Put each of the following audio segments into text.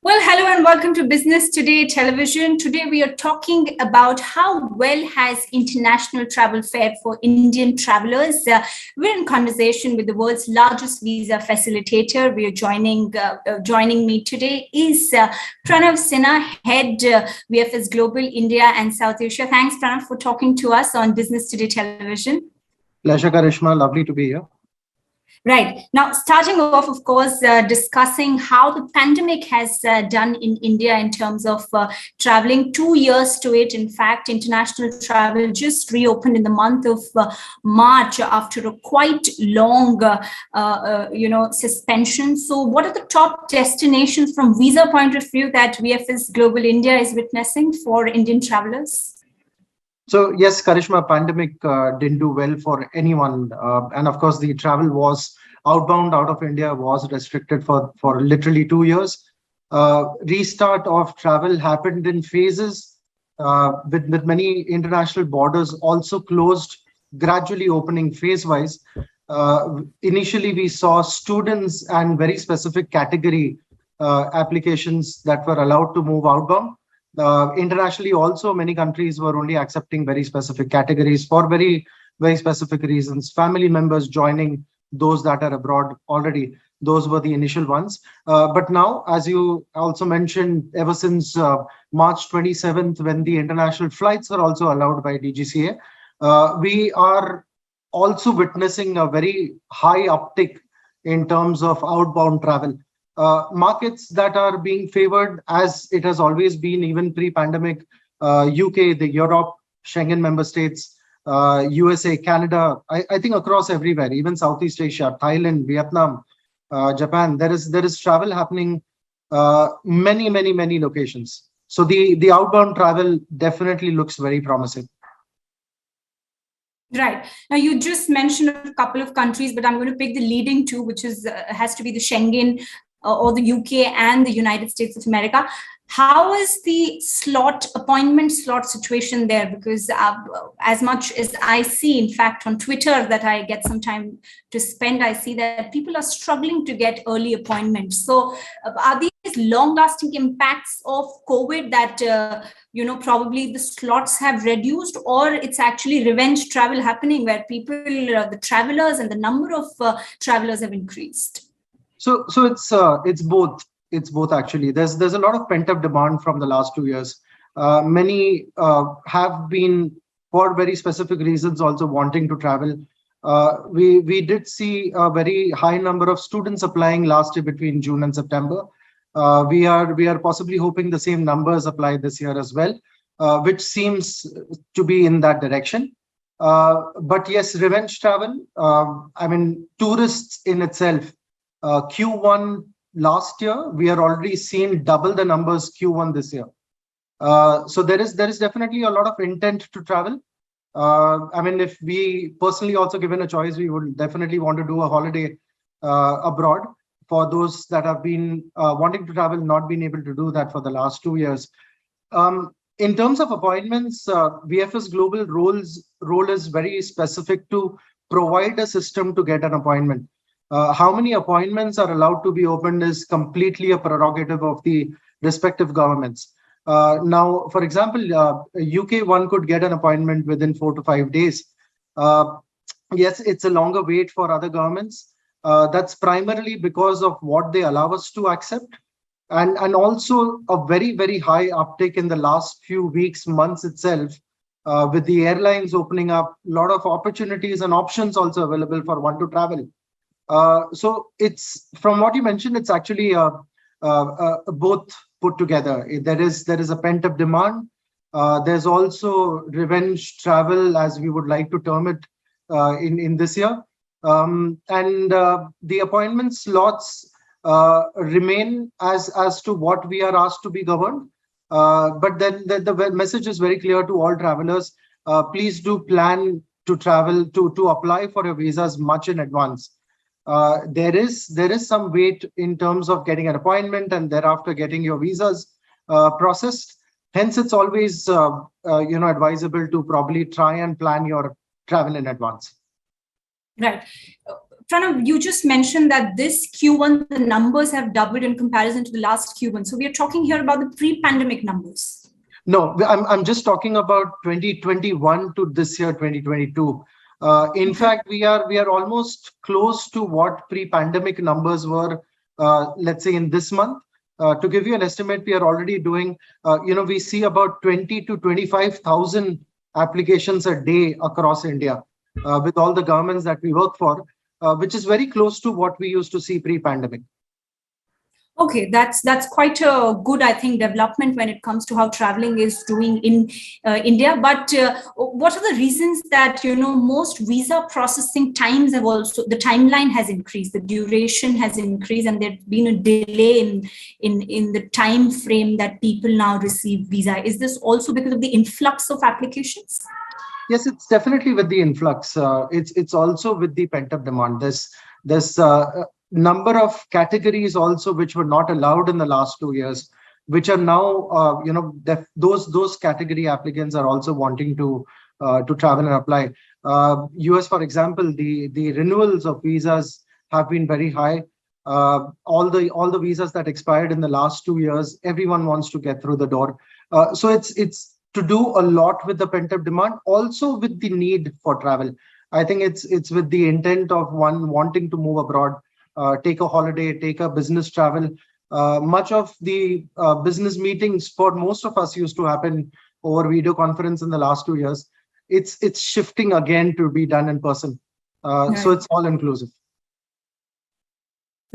Well, hello and welcome to Business Today Television. Today we are talking about how well has international travel fared for Indian travelers. We're in conversation with the world's largest visa facilitator. We are joining me today is Pranav Sarvi, head VFS Global India and South Asia. Thanks, Pranav, for talking to us on Business Today Television. Pleasure, Karishma. Lovely to be here. Right. Now, starting off, of course, discussing how the pandemic has done in India in terms of traveling. 2 years to it. In fact, international travel just reopened in the month of March after a quite long, suspension. So what are the top destinations from visa point of view that VFS Global India is witnessing for Indian travelers? So yes, Karishma, pandemic didn't do well for anyone. And of course, the travel was outbound out of India was restricted for literally 2 years. Restart of travel happened in phases with many international borders also closed, gradually opening phase-wise. Initially, we saw students and very specific category applications that were allowed to move outbound. Internationally, also many countries were only accepting very specific categories for very, very specific reasons. Family members joining those that are abroad already. Those were the initial ones. But now, as you also mentioned, ever since March 27th, when the international flights are also allowed by DGCA, we are also witnessing a very high uptick in terms of outbound travel. Markets that are being favored, as it has always been, even pre-pandemic, UK, the Europe, Schengen member states, USA, Canada, I think across everywhere, even Southeast Asia, Thailand, Vietnam, Japan, there is travel happening many locations. So the outbound travel definitely looks very promising. Right. Now, you just mentioned a couple of countries, but I'm going to pick the leading two, which has to be the Schengen or the UK and the United States of America. How is the appointment slot situation there? Because as much as I see, in fact, on Twitter that I get some time to spend, I see that people are struggling to get early appointments. So are these long-lasting impacts of COVID that, probably the slots have reduced, or it's actually revenge travel happening where people, the travelers and the number of travelers have increased? So it's both. It's both actually. There's a lot of pent-up demand from the last 2 years. Many have been, for very specific reasons, also wanting to travel. We did see a very high number of students applying last year between June and September. We are possibly hoping the same numbers apply this year as well, which seems to be in that direction. But yes, revenge travel. Tourists in itself. Q1 last year, we are already seeing double the numbers Q1 this year. So there is definitely a lot of intent to travel. If we personally also given a choice, we would definitely want to do a holiday abroad for those that have been wanting to travel, not been able to do that for the last 2 years. In terms of appointments, VFS Global role is very specific to provide a system to get an appointment. How many appointments are allowed to be opened is completely a prerogative of the respective governments. Now, for example, UK one could get an appointment within 4 to 5 days. Yes, it's a longer wait for other governments. That's primarily because of what they allow us to accept. And also a very high uptake in the last few weeks, months itself, with the airlines opening up, a lot of opportunities and options also available for one to travel. So it's, from what you mentioned, it's actually both put together. There is a pent-up demand. There's also revenge travel, as we would like to term it, in this year. The appointment slots remain as to what we are asked to be governed. But then the message is very clear to all travelers. Please do plan to travel, to apply for your visas much in advance. There is some wait in terms of getting an appointment and thereafter getting your visas processed. Hence, it's always advisable to probably try and plan your travel in advance. Right. Pranav, you just mentioned that this Q1, the numbers have doubled in comparison to the last Q1. So we are talking here about the pre-pandemic numbers. No, I'm just talking about 2021 to this year, 2022. In fact, we are almost close to what pre-pandemic numbers were, let's say in this month. To give you an estimate, we are already doing, we see about 20 to 25,000 applications a day across India with all the governments that we work for, which is very close to what we used to see pre-pandemic. Okay, that's quite a good, I think, development when it comes to how traveling is doing in India. But what are the reasons that most visa processing times have also, the timeline has increased, the duration has increased, and there's been a delay in the time frame that people now receive visa? Is this also because of the influx of applications? Yes, it's definitely with the influx. It's also with the pent-up demand. There's number of categories also which were not allowed in the last 2 years, which are now those category applicants are also wanting to travel and apply. US, for example, the renewals of visas have been very high. All the visas that expired in the last 2 years, everyone wants to get through the door. So it's to do a lot with the pent-up demand, also with the need for travel. I think it's with the intent of one wanting to move abroad, take a holiday, take a business travel. Much of the business meetings for most of us used to happen over video conference in the last 2 years. It's shifting again to be done in person. Right. So it's all inclusive.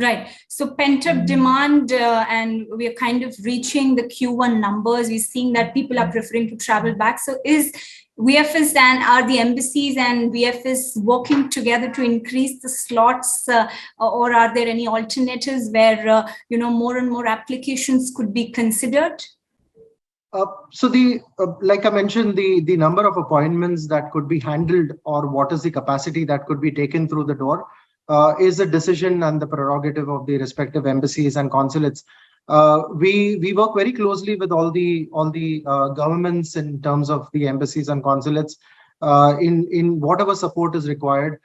Right. So pent-up demand, and we are kind of reaching the Q1 numbers. We're seeing that people are preferring to travel back. So is VFS and are the embassies and VFS working together to increase the slots, or are there any alternatives where more and more applications could be considered? So like I mentioned, the number of appointments that could be handled, or what is the capacity that could be taken through the door, is a decision and the prerogative of the respective embassies and consulates. We work very closely with all the governments in terms of the embassies and consulates in whatever support is required.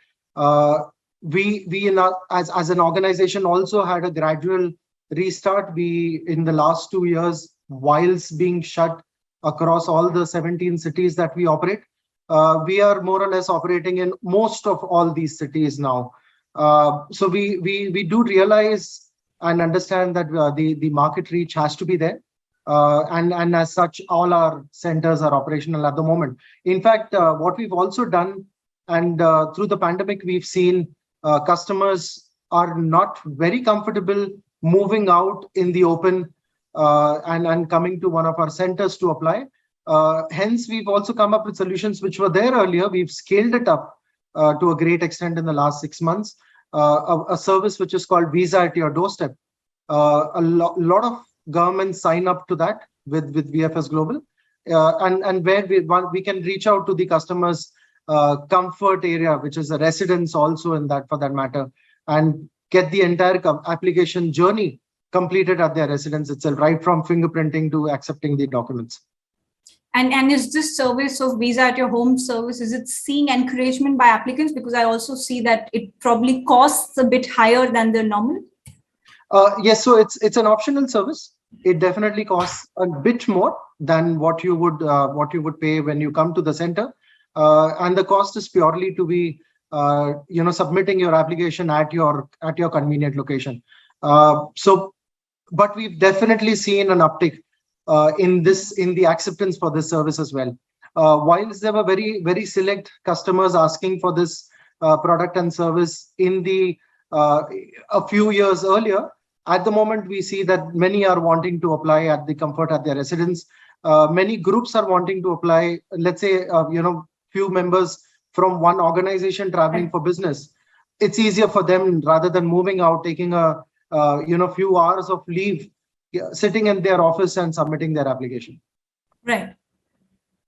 We as an organization also had a gradual restart. We in the last 2 years, whilst being shut across all the 17 cities that we operate, we are more or less operating in most of all these cities now. So we do realize and understand that the market reach has to be there, and as such, all our centers are operational at the moment. In fact, what we've also done, and through the pandemic, we've seen customers are not very comfortable moving out in the open and coming to one of our centers to apply. Hence, we've also come up with solutions which were there earlier. We've scaled it up to a great extent in the last 6 months. A service which is called Visa at Your Doorstep. A lot of governments sign up to that with VFS Global, and where we can reach out to the customer's comfort area, which is a residence also in that, for that matter, and get the entire application journey completed at their residence itself, right from fingerprinting to accepting the documents. And is this service of Visa at Your Home service, is it seeing encouragement by applicants? Because I also see that it probably costs a bit higher than the normal. Yes, so it's an optional service. It definitely costs a bit more than what you would pay when you come to the center, and the cost is purely to be submitting your application at your convenient location. But we've definitely seen an uptick in the acceptance for this service as well. Whilst there were very, very select customers asking for this product and service in a few years earlier, at the moment we see that many are wanting to apply at the comfort at their residence. Many groups are wanting to apply. Let's say few members from one organization traveling for business. It's easier for them rather than moving out, taking a few hours of leave, sitting in their office and submitting their application. Right.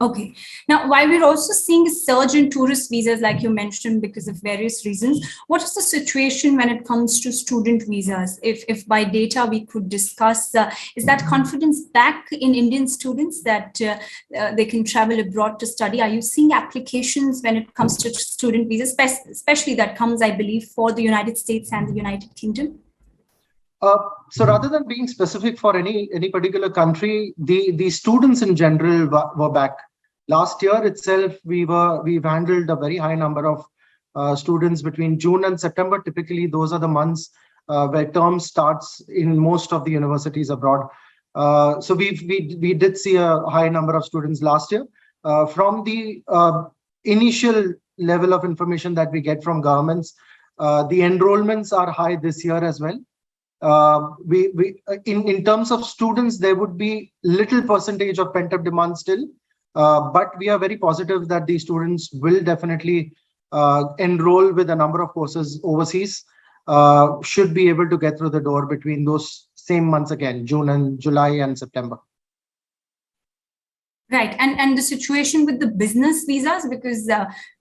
Okay. Now, while we're also seeing a surge in tourist visas, like you mentioned, because of various reasons, what is the situation when it comes to student visas? If by data we could discuss, is that confidence back in Indian students that they can travel abroad to study? Are you seeing applications when it comes to student visas, especially that comes, I believe, for the United States and the United Kingdom? So rather than being specific for any particular country, the students in general were back. Last year itself, we've handled a very high number of students between June and September. Typically, those are the months where term starts in most of the universities abroad. So we did see a high number of students last year. From the initial level of information that we get from governments, the enrollments are high this year as well. In terms of students, there would be little percentage of pent-up demand still, but we are very positive that the students will definitely enroll with a number of courses overseas, should be able to get through the door between those same months again, June and July and September. Right, and the situation with the business visas, because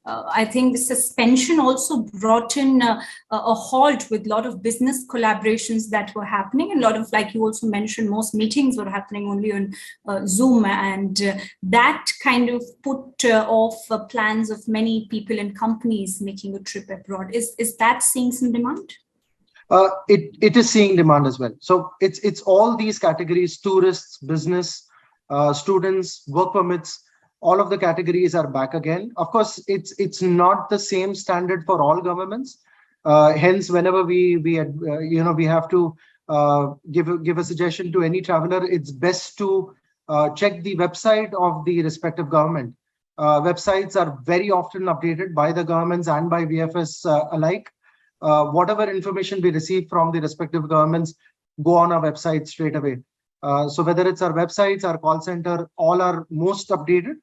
I think the suspension also brought in a halt with a lot of business collaborations that were happening, and a lot of, like you also mentioned, most meetings were happening only on Zoom, and that kind of put off plans of many people and companies making a trip abroad. Is that seeing some demand? It is seeing demand as well. So it's all these categories: tourists, business, students, work permits. All of the categories are back again. Of course, it's not the same standard for all governments. Hence, whenever we have to give a suggestion to any traveler, it's best to check the website of the respective government. Websites are very often updated by the governments and by VFS alike. Whatever information we receive from the respective governments go on our website straight away. So whether it's our websites, our call center, all are most updated.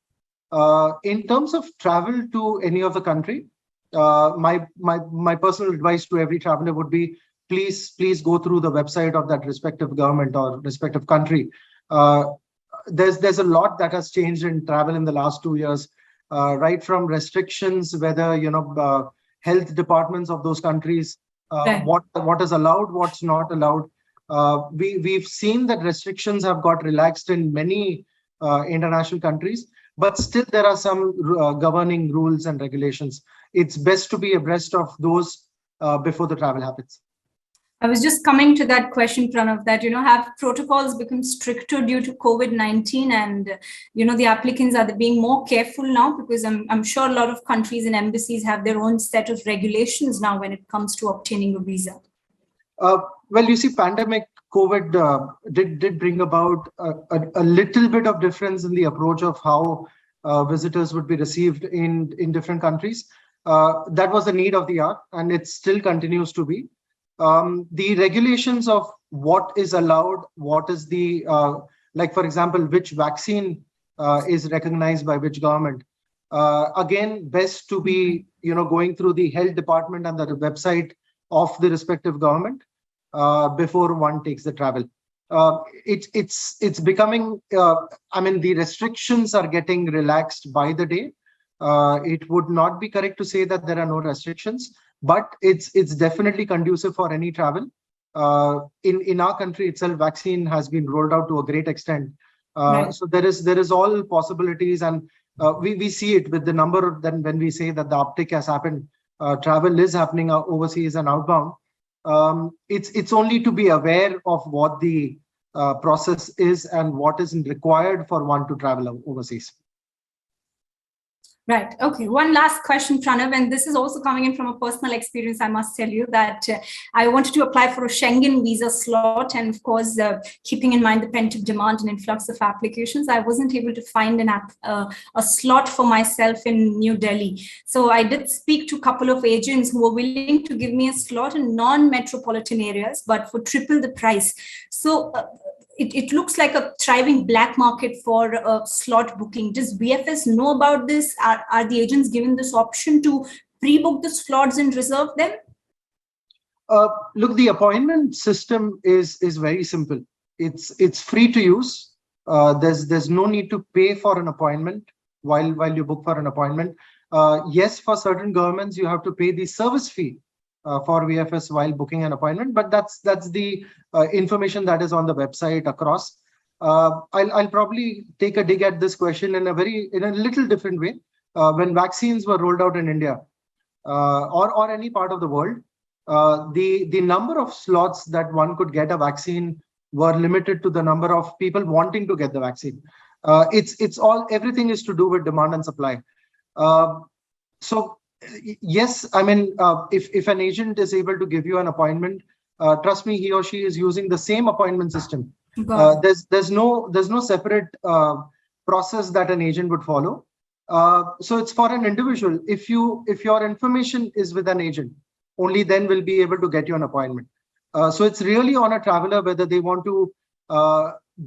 In terms of travel to any of the country, my personal advice to every traveler would be, please go through the website of that respective government or respective country. There's a lot that has changed in travel in the last 2 years, right from restrictions, whether health departments of those countries, what is allowed, what's not allowed. We've seen that restrictions have got relaxed in many international countries, but still there are some governing rules and regulations. It's best to be abreast of those before the travel happens. I was just coming to that question, Pranav, that, have protocols become stricter due to COVID-19, and, the applicants are being more careful now, because I'm sure a lot of countries and embassies have their own set of regulations now when it comes to obtaining a visa. Well, you see, pandemic COVID did bring about a little bit of difference in the approach of how visitors would be received in different countries. That was the need of the hour, and it still continues to be. The regulations of what is allowed, what is the, like, for example, which vaccine is recognized by which government. Again, best to be, going through the health department and the website of the respective government before one takes the travel. It's becoming, the restrictions are getting relaxed by the day. It would not be correct to say that there are no restrictions, but it's definitely conducive for any travel. In our country itself, vaccine has been rolled out to a great extent. Right. So there is all possibilities, and we see it with the number. Then when we say that the uptick has happened, travel is happening overseas and outbound. It's only to be aware of what the process is and what is required for one to travel overseas. Right. Okay. One last question, Pranav, and this is also coming in from a personal experience. I must tell you that I wanted to apply for a Schengen visa slot, and of course, keeping in mind the pent-up demand and influx of applications, I wasn't able to find a slot for myself in New Delhi. So I did speak to a couple of agents who were willing to give me a slot in non-metropolitan areas, but for triple the price. So it looks like a thriving black market for slot booking. Does VFS know about this? Are the agents given this option to pre-book the slots and reserve them? Look, the appointment system is very simple. It's free to use. There's no need to pay for an appointment. while you book for an appointment. Yes, for certain governments, you have to pay the service fee for VFS while booking an appointment, but that's the information that is on the website across. I'll probably take a dig at this question in a little different way. When vaccines were rolled out in India or any part of the world, the number of slots that one could get a vaccine were limited to the number of people wanting to get the vaccine. Everything is to do with demand and supply. So yes, I mean, if an agent is able to give you an appointment, trust me, he or she is using the same appointment system. There's no separate process that an agent would follow. So it's for an individual. If your information is with an agent, only then will be able to get you an appointment. So it's really on a traveler whether they want to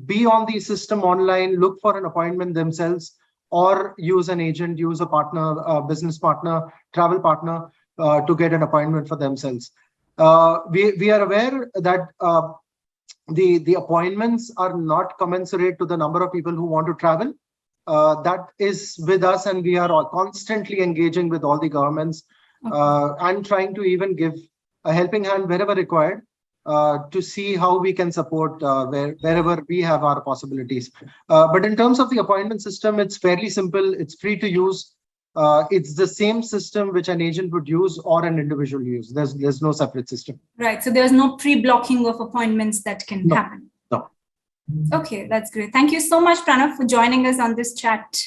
be on the system online, look for an appointment themselves, or use an agent, use a partner, business partner, travel partner to get an appointment for themselves. We are aware that the appointments are not commensurate to the number of people who want to travel. That is with us, and we are constantly engaging with all the governments and trying to even give a helping hand wherever required to see how we can support wherever we have our possibilities. But in terms of the appointment system, it's fairly simple. It's free to use. It's the same system which an agent would use or an individual use. There's no separate system. Right. So there's no pre-blocking of appointments that can happen. No. Okay, that's great. Thank you so much, Pranav, for joining us on this chat.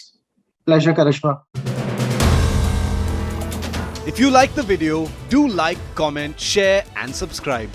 Pleasure, Karishma. If you like the video, do like, comment, share, and subscribe.